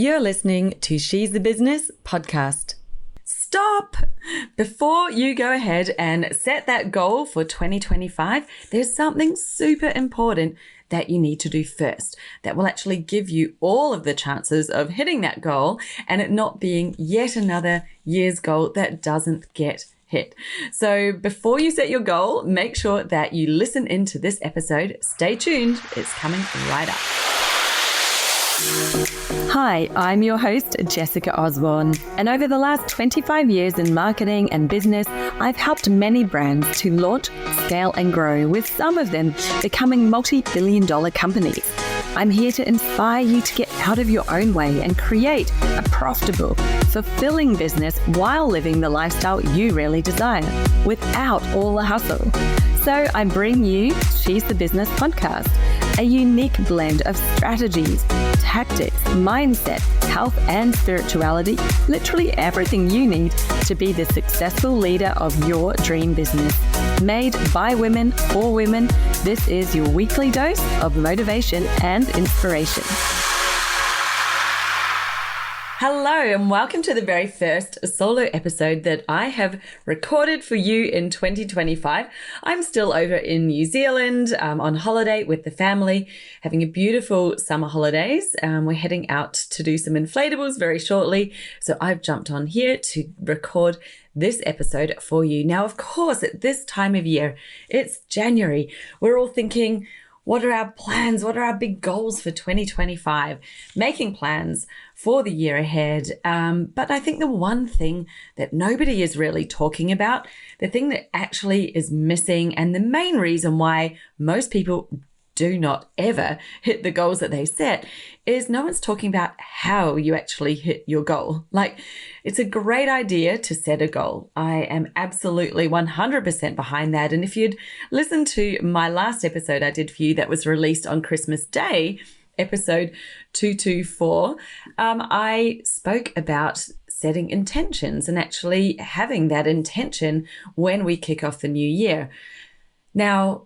You're listening to She's the Business podcast. Stop! Before you go ahead and set that goal for 2025, there's something super important that you need to do first that will actually give you all of the chances of hitting that goal and it not being yet another year's goal that doesn't get hit. So before you set your goal, make sure that you listen into this episode. Stay tuned. It's coming right up. Hi, I'm your host, Jessica Osborne, and over the last 25 years in marketing and business, I've helped many brands to launch, scale, and grow, with some of them becoming multi-billion-dollar companies. I'm here to inspire you to get out of your own way and create a profitable, fulfilling business while living the lifestyle you really desire, without all the hustle. So I bring you She's the Business podcast, a unique blend of strategies, tactics, mindset, health, and spirituality, literally everything you need to be the successful leader of your dream business. Made by women, for women, this is your weekly dose of motivation and inspiration. Hello and welcome to the very first solo episode that I have recorded for you in 2025. I'm still over in New Zealand on holiday with the family, having a beautiful summer holidays. We're heading out to do some inflatables very shortly. So I've jumped on here to record this episode for you. Now, of course, at this time of year, it's January. We're all thinking, what are our plans? What are our big goals for 2025? Making plans for the year ahead. But I think the one thing that nobody is really talking about, the thing that actually is missing, and the main reason why most people do not ever hit the goals that they set, is no one's talking about how you actually hit your goal. Like, it's a great idea to set a goal. I am absolutely 100% behind that. And if you'd listened to my last episode I did for you that was released on Christmas Day, episode 224, I spoke about setting intentions and actually having that intention when we kick off the new year. Now,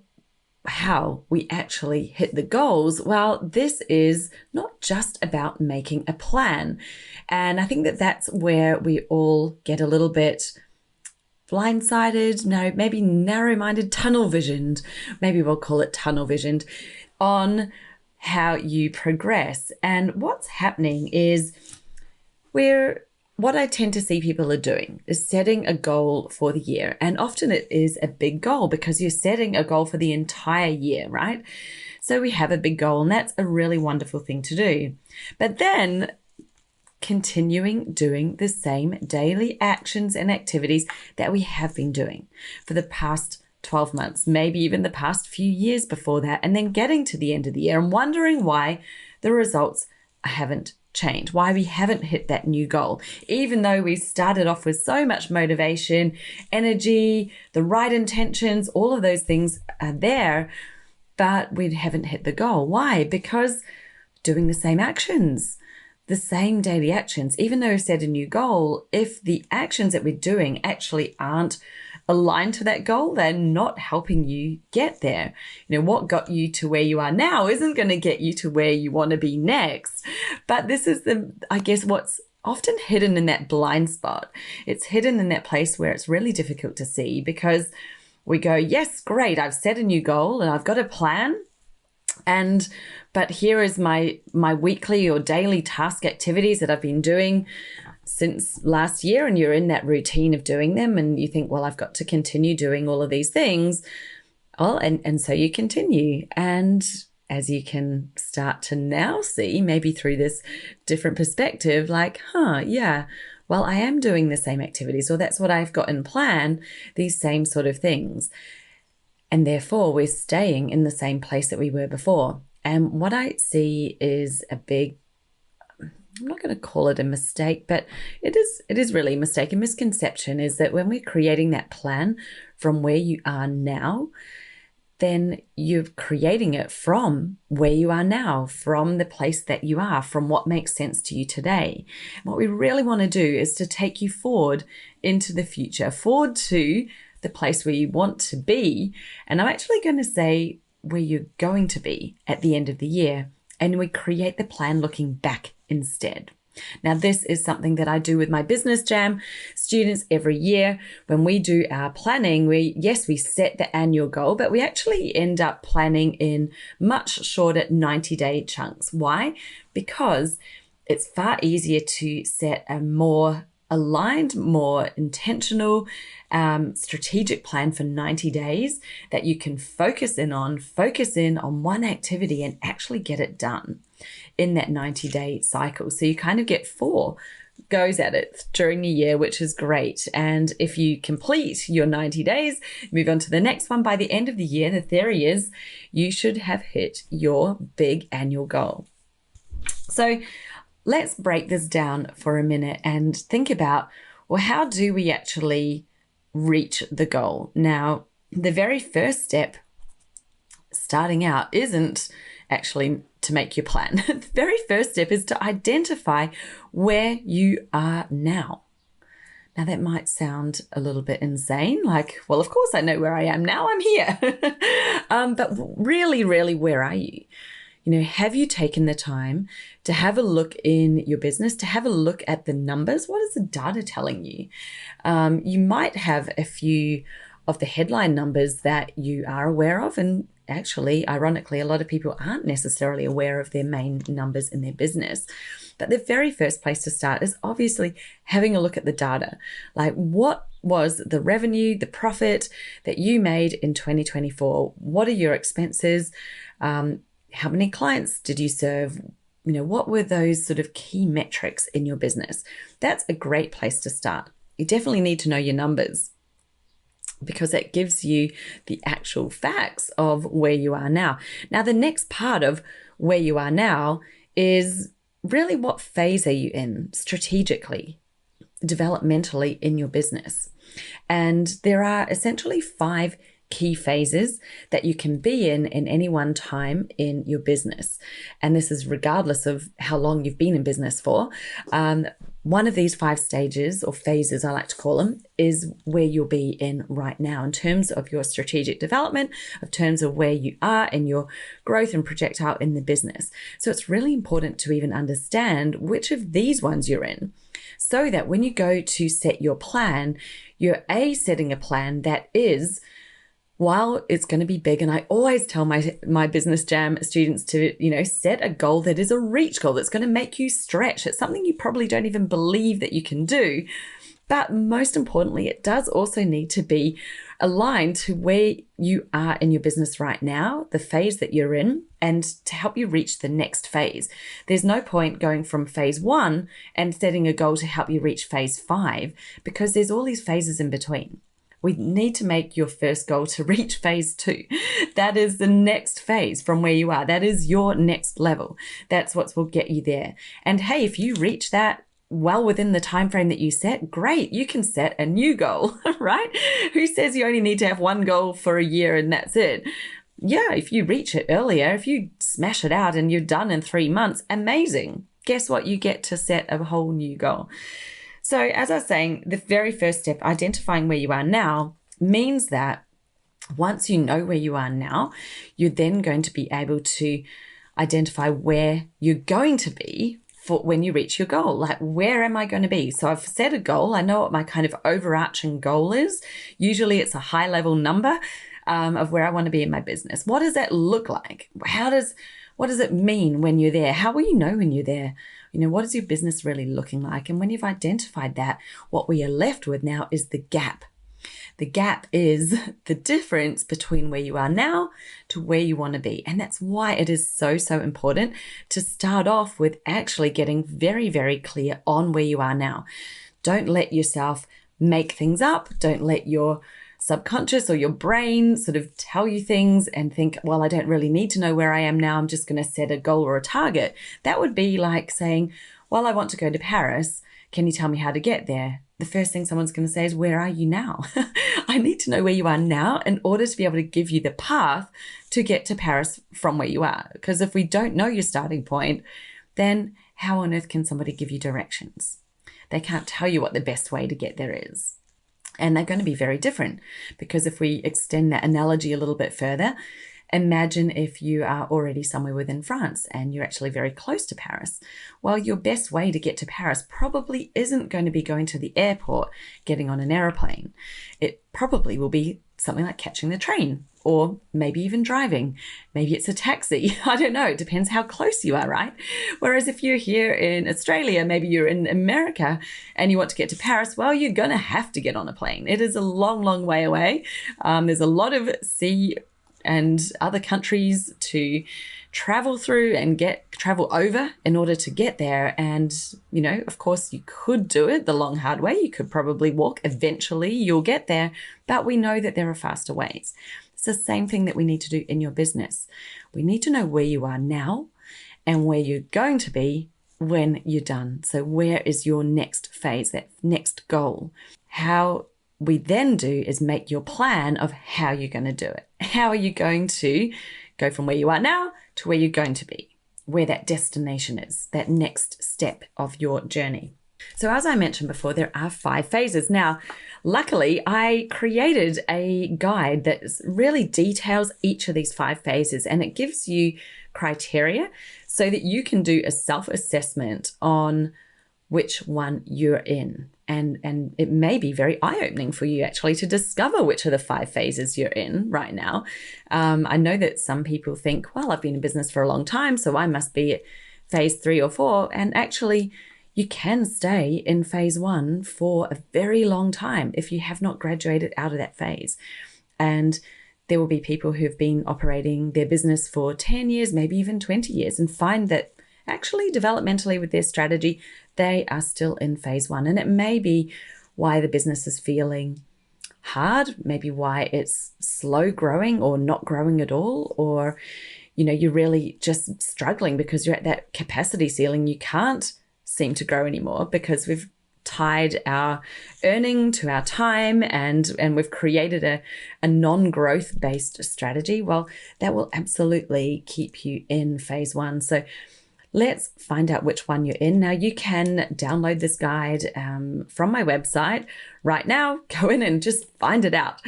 how we actually hit the goals, well, this is not just about making a plan. And I think that that's where we all get a little bit blindsided, maybe narrow-minded, tunnel-visioned, maybe we'll call it tunnel-visioned, on how you progress. And what's happening is what I tend to see people are doing is setting a goal for the year. And often it is a big goal because you're setting a goal for the entire year, right? So we have a big goal and that's a really wonderful thing to do. But then continuing doing the same daily actions and activities that we have been doing for the past 12 months, maybe even the past few years before that, and then getting to the end of the year and wondering why the results haven't change, why we haven't hit that new goal, even though we started off with so much motivation, energy, the right intentions, all of those things are there, but we haven't hit the goal. Why? Because doing the same actions, the same daily actions, even though we've set a new goal, if the actions that we're doing actually aren't aligned to that goal, they're not helping you get there. You know, what got you to where you are now isn't going to get you to where you want to be next. But this is what's often hidden in that blind spot. It's hidden in that place where it's really difficult to see because we go, yes, great, I've set a new goal and I've got a plan. But here is my weekly or daily task activities that I've been doing since last year, and you're in that routine of doing them and you think, well, I've got to continue doing all of these things. Well, and so you continue. And as you can start to now see, maybe through this different perspective, like, yeah, well, I am doing the same activities, or that's what I've got in plan, these same sort of things. And therefore we're staying in the same place that we were before. And what I see is a big, I'm not going to call it a mistake, but it is really a mistake. A misconception is that when we're creating that plan from where you are now, then you're creating it from where you are now, from the place that you are, from what makes sense to you today. And what we really want to do is to take you forward into the future, forward to the place where you want to be. And I'm actually going to say where you're going to be at the end of the year. And we create the plan looking back instead. Now, this is something that I do with my Business Jam students every year. When we do our planning, we set the annual goal, but we actually end up planning in much shorter 90-day chunks. Why? Because it's far easier to set a more aligned, more intentional, strategic plan for 90 days that you can focus in on one activity and actually get it done in that 90-day cycle. So you kind of get 4 goes at it during the year, which is great. And if you complete your 90 days, move on to the next one. By the end of the year, the theory is you should have hit your big annual goal. So let's break this down for a minute and think about, well, how do we actually reach the goal? Now, the very first step starting out isn't actually to make your plan. The very first step is to identify where you are now. Now, that might sound a little bit insane, like, well, of course I know where I am now, I'm here. But really, where are you? Have you taken the time to have a look in your business, to have a look at the numbers? What is the data telling you? You might have a few of the headline numbers that you are aware of. And actually, ironically, a lot of people aren't necessarily aware of their main numbers in their business. But the very first place to start is obviously having a look at the data. Like, what was the revenue, the profit that you made in 2024? What are your expenses? How many clients did you serve? What were those sort of key metrics in your business? That's a great place to start. You definitely need to know your numbers because that gives you the actual facts of where you are now. Now, the next part of where you are now is really what phase are you in strategically, developmentally in your business. And there are essentially 5 key phases that you can be in any one time in your business. And this is regardless of how long you've been in business for. One of these 5 stages or phases, I like to call them, is where you'll be in right now in terms of your strategic development, in terms of where you are in your growth and projectile in the business. So it's really important to even understand which of these ones you're in, so that when you go to set your plan, you're setting a plan that is, while it's going to be big, and I always tell my Business Jam students to, set a goal that is a reach goal that's going to make you stretch. It's something you probably don't even believe that you can do. But most importantly, it does also need to be aligned to where you are in your business right now, the phase that you're in, and to help you reach the next phase. There's no point going from phase 1 and setting a goal to help you reach phase 5, because there's all these phases in between. We need to make your first goal to reach phase 2. That is the next phase from where you are. That is your next level. That's what will get you there. And hey, if you reach that well within the time frame that you set, great, you can set a new goal, right? Who says you only need to have one goal for a year and that's it? Yeah, if you reach it earlier, if you smash it out and you're done in 3 months, amazing. Guess what? You get to set a whole new goal. So as I was saying, the very first step, identifying where you are now, means that once you know where you are now, you're then going to be able to identify where you're going to be for when you reach your goal. Like, where am I going to be? So I've set a goal. I know what my kind of overarching goal is. Usually it's a high level number of where I want to be in my business. What does that look like? What does it mean when you're there? How will you know when you're there? What is your business really looking like? And when you've identified that, what we are left with now is the gap. The gap is the difference between where you are now to where you want to be. And that's why it is so important to start off with actually getting very, very clear on where you are now. Don't let yourself make things up. Don't let your subconscious or your brain sort of tell you things and think, well, I don't really need to know where I am now. I'm just going to set a goal or a target. That would be like saying, well, I want to go to Paris. Can you tell me how to get there? The first thing someone's going to say is, where are you now? I need to know where you are now in order to be able to give you the path to get to Paris from where you are. Because if we don't know your starting point, then how on earth can somebody give you directions? They can't tell you what the best way to get there is. And they're going to be very different, because if we extend that analogy a little bit further, Imagine if you are already somewhere within France and you're actually very close to Paris. Well, your best way to get to Paris probably isn't going to be going to the airport, getting on an aeroplane. It probably will be something like catching the train, or maybe even driving. Maybe it's a taxi. I don't know. It depends how close you are, right? Whereas if you're here in Australia, maybe you're in America and you want to get to Paris, well, you're going to have to get on a plane. It is a long, long way away. There's a lot of sea and other countries to travel through and travel over in order to get there. And, of course, you could do it the long, hard way. You could probably walk. Eventually, you'll get there. But we know that there are faster ways. It's the same thing that we need to do in your business. We need to know where you are now and where you're going to be when you're done. So where is your next phase, that next goal? How we then do is make your plan of how you're going to do it. How are you going to go from where you are now to where you're going to be, where that destination is, that next step of your journey. So as I mentioned before, there are 5 phases. Now, luckily, I created a guide that really details each of these 5 phases, and it gives you criteria so that you can do a self-assessment on which one you're in. And it may be very eye-opening for you actually to discover which of the 5 phases you're in right now. I know that some people think, well, I've been in business for a long time, so I must be at phase 3 or 4. And actually, you can stay in phase 1 for a very long time if you have not graduated out of that phase. And there will be people who've been operating their business for 10 years, maybe even 20 years, and find that actually developmentally with their strategy, they are still in phase 1. And it may be why the business is feeling hard, maybe why it's slow growing or not growing at all, or, you're really just struggling because you're at that capacity ceiling. You can't seem to grow anymore because we've tied our earning to our time and we've created a non-growth based strategy. Well, that will absolutely keep you in phase 1. So let's find out which one you're in. Now, you can download this guide from my website right now. Go in and just find it out.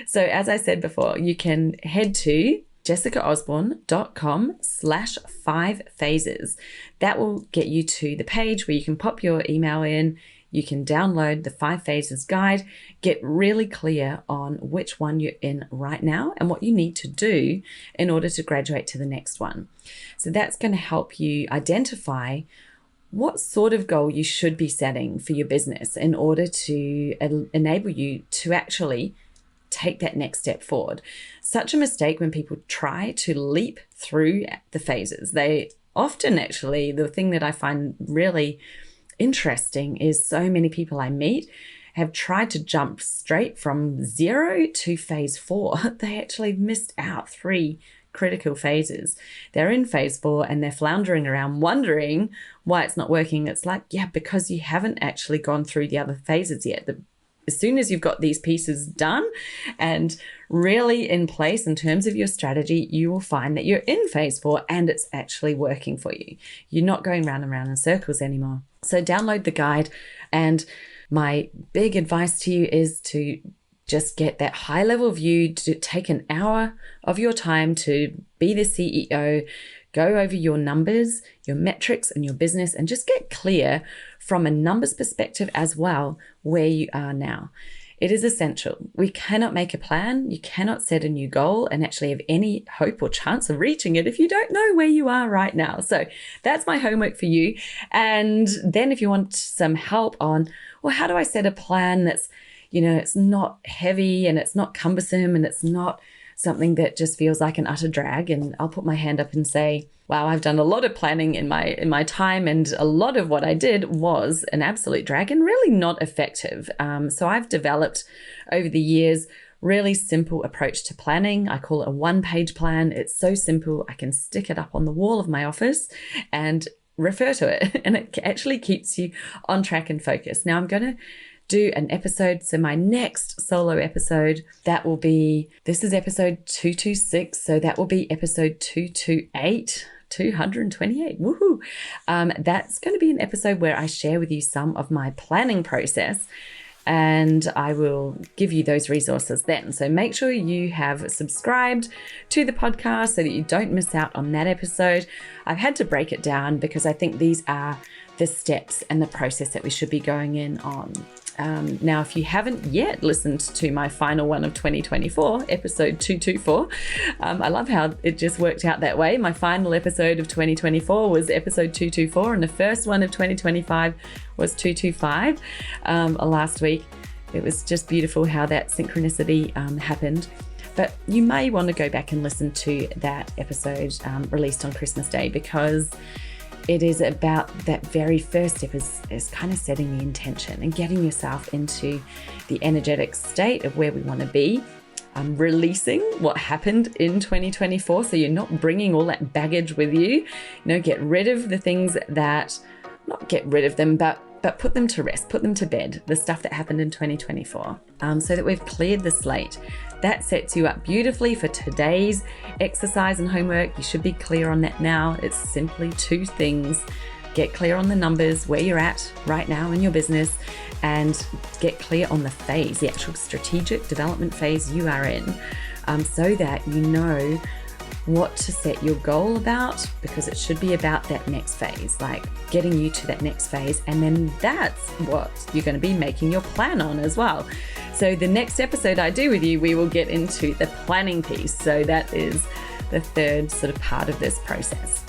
So as I said before, you can head to jessicaosborne.com/5phases. That will get you to the page where you can pop your email in. You can download the 5 phases guide, get really clear on which one you're in right now and what you need to do in order to graduate to the next one. So that's going to help you identify what sort of goal you should be setting for your business in order to enable you to actually take that next step forward. Such a mistake when people try to leap through the phases. They often actually, the thing that I find really interesting is so many people I meet have tried to jump straight from 0 to phase 4. They actually missed out 3 critical phases. They're in phase 4 and they're floundering around wondering why it's not working. It's like, yeah, because you haven't actually gone through the other phases yet. As soon as you've got these pieces done and really in place in terms of your strategy, you will find that you're in phase 4 and it's actually working for you. You're not going round and round in circles anymore. So download the guide. And my big advice to you is to just get that high level view, to take an hour of your time to be the CEO, go over your numbers, your metrics and your business, and just get clear from a numbers perspective as well where you are now. It is essential. We cannot make a plan. You cannot set a new goal and actually have any hope or chance of reaching it if you don't know where you are right now. So that's my homework for you. And then if you want some help on, well, how do I set a plan that's, it's not heavy and it's not cumbersome and it's not something that just feels like an utter drag? And I'll put my hand up and say, wow, I've done a lot of planning in my time, and a lot of what I did was an absolute drag and really not effective. So I've developed over the years really simple approach to planning. I call it a 1-page plan. It's so simple. I can stick it up on the wall of my office and refer to it, and it actually keeps you on track and focused. Now I'm going to do an episode. So my next solo episode, this is episode 226. So that will be episode 228. 228. Woohoo. That's going to be an episode where I share with you some of my planning process. and I will give you those resources then. So make sure you have subscribed to the podcast so that you don't miss out on that episode. I've had to break it down because I think these are the steps and the process that we should be going in on. Now, if you haven't yet listened to my final one of 2024, episode 224, I love how it just worked out that way. My final episode of 2024 was episode 224, and the first one of 2025 was 225 last week. It was just beautiful how that synchronicity happened. But you may want to go back and listen to that episode released on Christmas Day, because it is about that very first step is kind of setting the intention and getting yourself into the energetic state of where we want to be, releasing what happened in 2024. So you're not bringing all that baggage with you. Get rid of the things that, not get rid of them, but put them to rest, put them to bed, the stuff that happened in 2024, so that we've cleared the slate. That sets you up beautifully for today's exercise and homework. You should be clear on that now. It's simply 2 things. Get clear on the numbers, where you're at right now in your business, and get clear on the phase, the actual strategic development phase you are in, so that you know what to set your goal about, because it should be about that next phase, like getting you to that next phase. And then that's what you're going to be making your plan on as well. So the next episode I do with you, we will get into the planning piece. So that is the third sort of part of this process.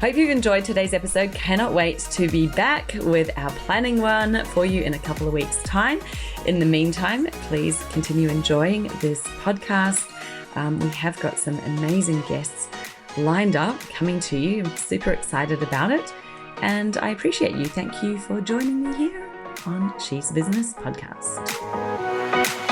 Hope you've enjoyed today's episode. Cannot wait to be back with our planning one for you in a couple of weeks' time. In the meantime, please continue enjoying this podcast. We have got some amazing guests lined up coming to you. I'm super excited about it, and I appreciate you. Thank you for joining me here on She's Business Podcast.